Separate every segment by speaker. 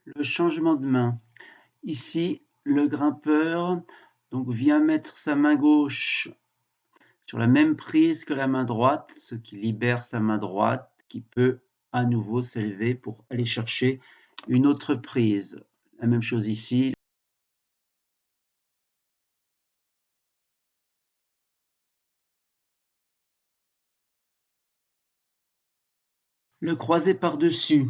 Speaker 1: Le changement de main. Ici, le grimpeur donc vient mettre sa main gauche sur la même prise que la main droite, ce qui libère sa main droite qui peut à nouveau s'élever pour aller chercher une autre prise. La même chose ici. Le croisé par-dessus.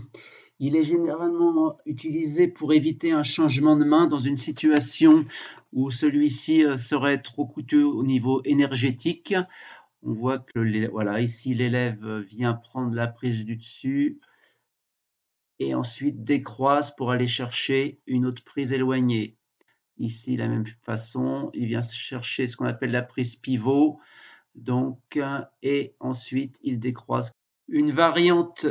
Speaker 1: Il est généralement utilisé pour éviter un changement de main dans une situation où celui-ci serait trop coûteux au niveau énergétique. On voit que voilà, ici l'élève vient prendre la prise du dessus et ensuite décroise pour aller chercher une autre prise éloignée. Ici, la même façon, il vient chercher ce qu'on appelle la prise pivot, donc, et ensuite il décroise. Une variante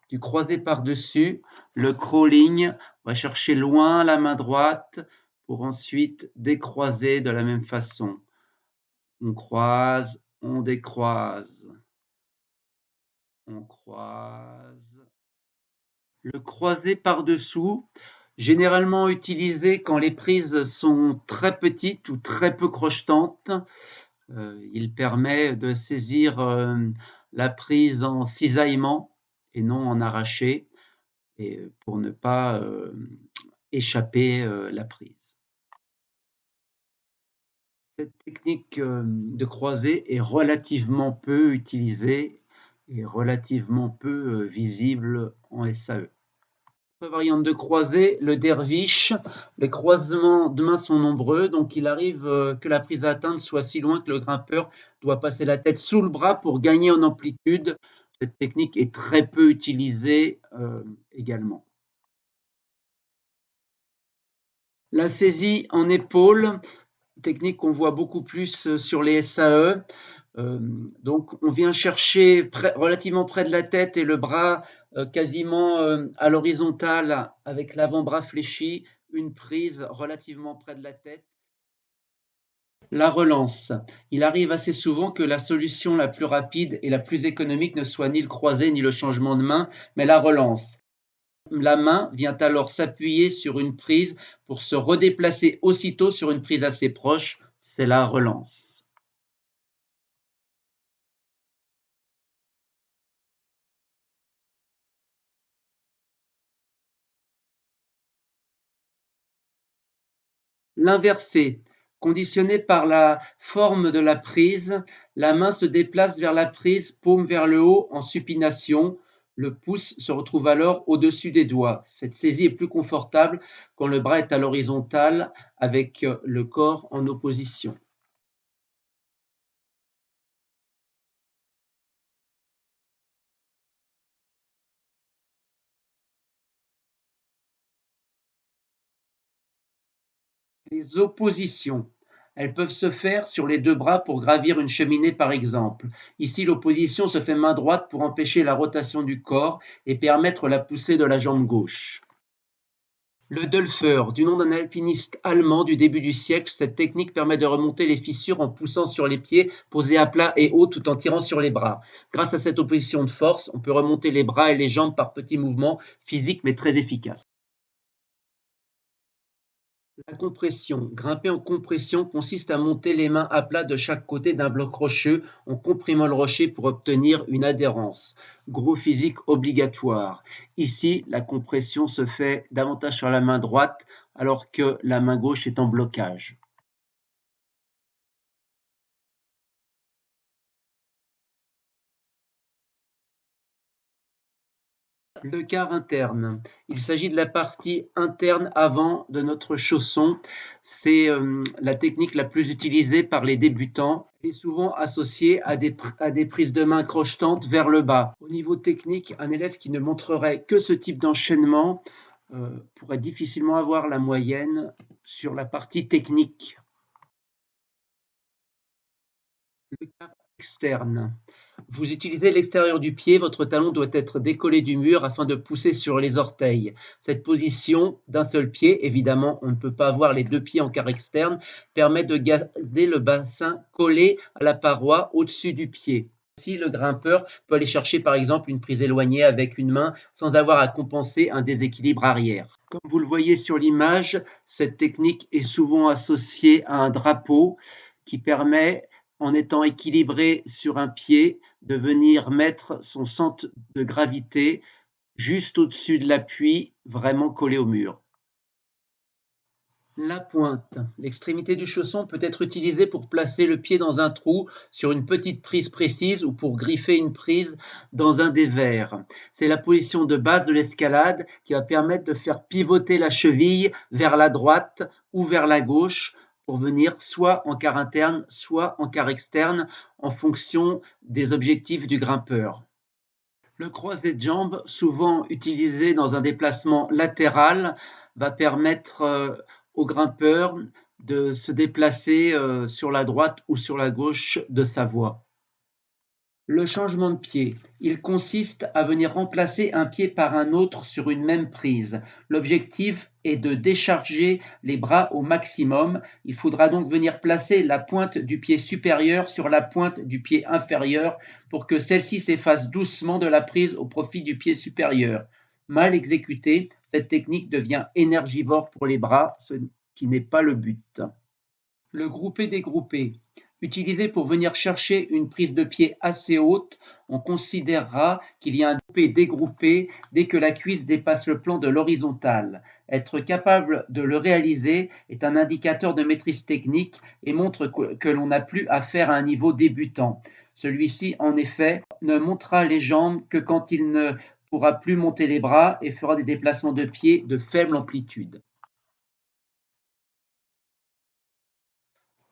Speaker 1: du croisé par-dessus, le crawling, on va chercher loin la main droite pour ensuite décroiser de la même façon. On croise, on décroise, on croise. Le croisé par-dessous, généralement utilisé quand les prises sont très petites ou très peu crochetantes. Il permet de saisir la prise en cisaillement et non en arraché, et pour ne pas échapper la prise. Cette technique de croisé est relativement peu utilisée et relativement peu visible en SAE. Variante de croisé, le derviche. Les croisements de mains sont nombreux, donc il arrive que la prise à atteindre soit si loin que le grimpeur doit passer la tête sous le bras pour gagner en amplitude. Cette technique est très peu utilisée également. La saisie en épaule, technique qu'on voit beaucoup plus sur les SAE. Donc on vient chercher relativement près de la tête et le bras quasiment à l'horizontale avec l'avant-bras fléchi, une prise relativement près de la tête. La relance. Il arrive assez souvent que la solution la plus rapide et la plus économique ne soit ni le croisé ni le changement de main, mais la relance. La main vient alors s'appuyer sur une prise pour se redéplacer aussitôt sur une prise assez proche, c'est la relance. L'inversé. Conditionné par la forme de la prise, la main se déplace vers la prise, paume vers le haut en supination. Le pouce se retrouve alors au-dessus des doigts. Cette saisie est plus confortable quand le bras est à l'horizontale avec le corps en opposition. Les oppositions. Elles peuvent se faire sur les deux bras pour gravir une cheminée par exemple. Ici, l'opposition se fait main droite pour empêcher la rotation du corps et permettre la poussée de la jambe gauche. Le Dölfer, du nom d'un alpiniste allemand du début du siècle, cette technique permet de remonter les fissures en poussant sur les pieds posés à plat et haut tout en tirant sur les bras. Grâce à cette opposition de force, on peut remonter les bras et les jambes par petits mouvements physiques mais très efficaces. La compression. Grimper en compression consiste à monter les mains à plat de chaque côté d'un bloc rocheux en comprimant le rocher pour obtenir une adhérence. Gros physique obligatoire. Ici, la compression se fait davantage sur la main droite alors que la main gauche est en blocage. Le quart interne. Il s'agit de la partie interne avant de notre chausson. C'est la technique la plus utilisée par les débutants et souvent associée à des prises de main crochetantes vers le bas. Au niveau technique, un élève qui ne montrerait que ce type d'enchaînement pourrait difficilement avoir la moyenne sur la partie technique. Le quart externe. Vous utilisez l'extérieur du pied, votre talon doit être décollé du mur afin de pousser sur les orteils. Cette position d'un seul pied, évidemment on ne peut pas avoir les deux pieds en quart externe, permet de garder le bassin collé à la paroi au-dessus du pied. Si le grimpeur peut aller chercher par exemple une prise éloignée avec une main sans avoir à compenser un déséquilibre arrière. Comme vous le voyez sur l'image, cette technique est souvent associée à un drapeau qui permet, en étant équilibré sur un pied, de venir mettre son centre de gravité juste au-dessus de l'appui, vraiment collé au mur. La pointe. L'extrémité du chausson peut être utilisée pour placer le pied dans un trou sur une petite prise précise ou pour griffer une prise dans un des verres. C'est la position de base de l'escalade qui va permettre de faire pivoter la cheville vers la droite ou vers la gauche pour venir soit en quart interne, soit en quart externe en fonction des objectifs du grimpeur. Le croisé de jambes, souvent utilisé dans un déplacement latéral, va permettre au grimpeur de se déplacer sur la droite ou sur la gauche de sa voie. Le changement de pied. Il consiste à venir remplacer un pied par un autre sur une même prise. L'objectif est de décharger les bras au maximum. Il faudra donc venir placer la pointe du pied supérieur sur la pointe du pied inférieur pour que celle-ci s'efface doucement de la prise au profit du pied supérieur. Mal exécutée, cette technique devient énergivore pour les bras, ce qui n'est pas le but. Le groupé-dégroupé. Utilisé pour venir chercher une prise de pied assez haute, on considérera qu'il y a un groupé-dégroupé dès que la cuisse dépasse le plan de l'horizontale. Être capable de le réaliser est un indicateur de maîtrise technique et montre que l'on n'a plus affaire à un niveau débutant. Celui-ci, en effet, ne montera les jambes que quand il ne pourra plus monter les bras et fera des déplacements de pied de faible amplitude.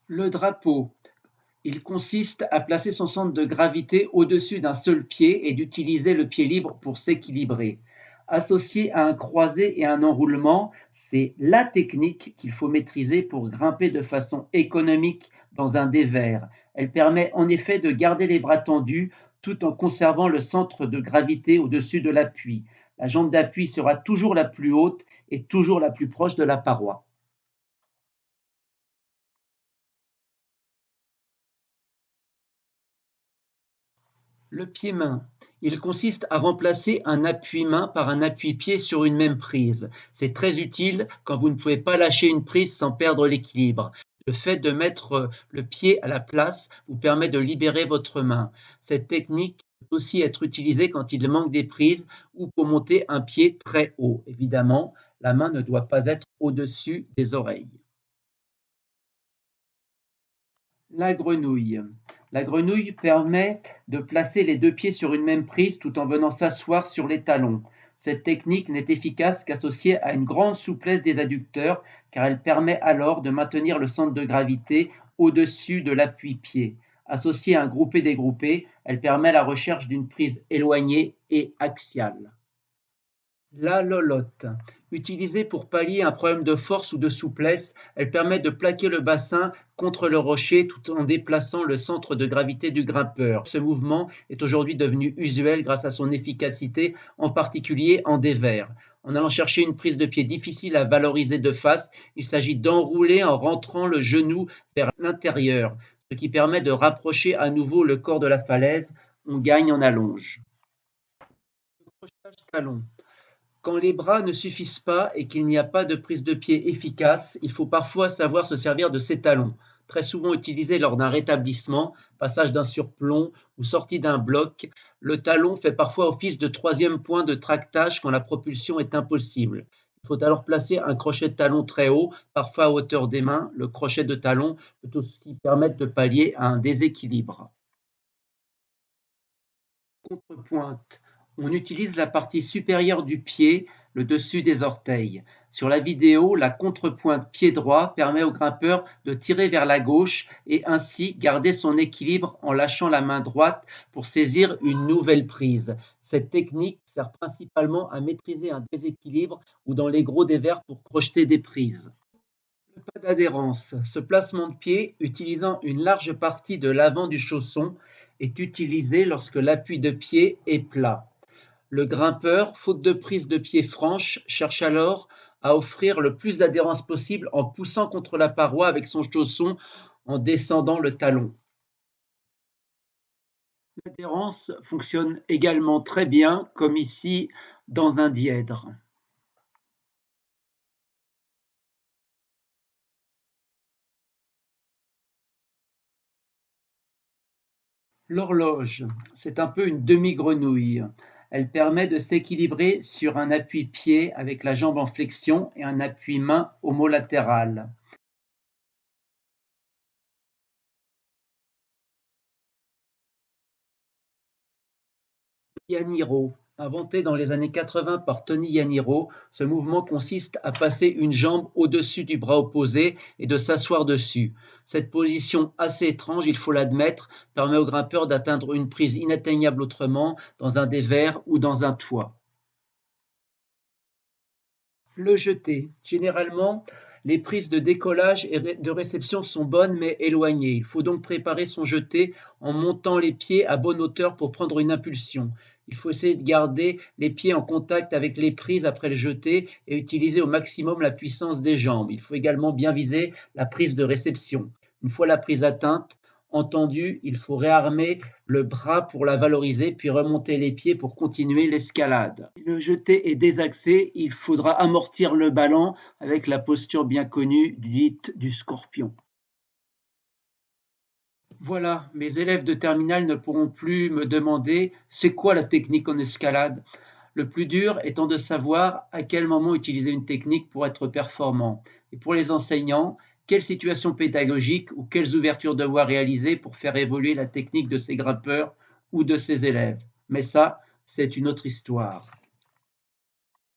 Speaker 1: Le drapeau. Il consiste à placer son centre de gravité au-dessus d'un seul pied et d'utiliser le pied libre pour s'équilibrer. Associé à un croisé et un enroulement, c'est la technique qu'il faut maîtriser pour grimper de façon économique dans un dévers. Elle permet en effet de garder les bras tendus tout en conservant le centre de gravité au-dessus de l'appui. La jambe d'appui sera toujours la plus haute et toujours la plus proche de la paroi. Le pied-main. Il consiste à remplacer un appui-main par un appui-pied sur une même prise. C'est très utile quand vous ne pouvez pas lâcher une prise sans perdre l'équilibre. Le fait de mettre le pied à la place vous permet de libérer votre main. Cette technique peut aussi être utilisée quand il manque des prises ou pour monter un pied très haut. Évidemment, la main ne doit pas être au-dessus des oreilles. La grenouille. La grenouille permet de placer les deux pieds sur une même prise tout en venant s'asseoir sur les talons. Cette technique n'est efficace qu'associée à une grande souplesse des adducteurs car elle permet alors de maintenir le centre de gravité au-dessus de l'appui-pied. Associée à un groupé-dégroupé, elle permet la recherche d'une prise éloignée et axiale. La lolotte. Utilisée pour pallier un problème de force ou de souplesse, elle permet de plaquer le bassin contre le rocher tout en déplaçant le centre de gravité du grimpeur. Ce mouvement est aujourd'hui devenu usuel grâce à son efficacité, en particulier en dévers. En allant chercher une prise de pied difficile à valoriser de face, il s'agit d'enrouler en rentrant le genou vers l'intérieur, ce qui permet de rapprocher à nouveau le corps de la falaise. On gagne en allonge. Accrochage talon. Quand les bras ne suffisent pas et qu'il n'y a pas de prise de pied efficace, il faut parfois savoir se servir de ces talons, très souvent utilisés lors d'un rétablissement, passage d'un surplomb ou sortie d'un bloc. Le talon fait parfois office de troisième point de tractage quand la propulsion est impossible. Il faut alors placer un crochet de talon très haut, parfois à hauteur des mains. Le crochet de talon peut aussi permettre de pallier à un déséquilibre. Contrepointe. On utilise la partie supérieure du pied, le dessus des orteils. Sur la vidéo, la contrepointe pied droit permet au grimpeur de tirer vers la gauche et ainsi garder son équilibre en lâchant la main droite pour saisir une nouvelle prise. Cette technique sert principalement à maîtriser un déséquilibre ou dans les gros dévers pour crocheter des prises. Le pas d'adhérence. Ce placement de pied, utilisant une large partie de l'avant du chausson, est utilisé lorsque l'appui de pied est plat. Le grimpeur, faute de prise de pied franche, cherche alors à offrir le plus d'adhérence possible en poussant contre la paroi avec son chausson en descendant le talon. L'adhérence fonctionne également très bien, comme ici dans un dièdre. L'horloge, c'est un peu une demi-grenouille. Elle permet de s'équilibrer sur un appui-pied avec la jambe en flexion et un appui-main homolatéral. Yaniro, inventé dans les années 80 par Tony Yaniro, ce mouvement consiste à passer une jambe au-dessus du bras opposé et de s'asseoir dessus. Cette position assez étrange, il faut l'admettre, permet au grimpeur d'atteindre une prise inatteignable autrement dans un des verres ou dans un toit. Le jeter. Généralement, les prises de décollage et de réception sont bonnes mais éloignées. Il faut donc préparer son jeté en montant les pieds à bonne hauteur pour prendre une impulsion. Il faut essayer de garder les pieds en contact avec les prises après le jeté et utiliser au maximum la puissance des jambes. Il faut également bien viser la prise de réception. Une fois la prise atteinte, entendu, il faut réarmer le bras pour la valoriser, puis remonter les pieds pour continuer l'escalade. Si le jeté est désaxé, il faudra amortir le ballon avec la posture bien connue dite du scorpion. Voilà, mes élèves de terminale ne pourront plus me demander c'est quoi la technique en escalade. Le plus dur étant de savoir à quel moment utiliser une technique pour être performant. Et pour les enseignants, quelle situation pédagogique ou quelles ouvertures de voie réaliser pour faire évoluer la technique de ces grimpeurs ou de ces élèves. Mais ça, c'est une autre histoire.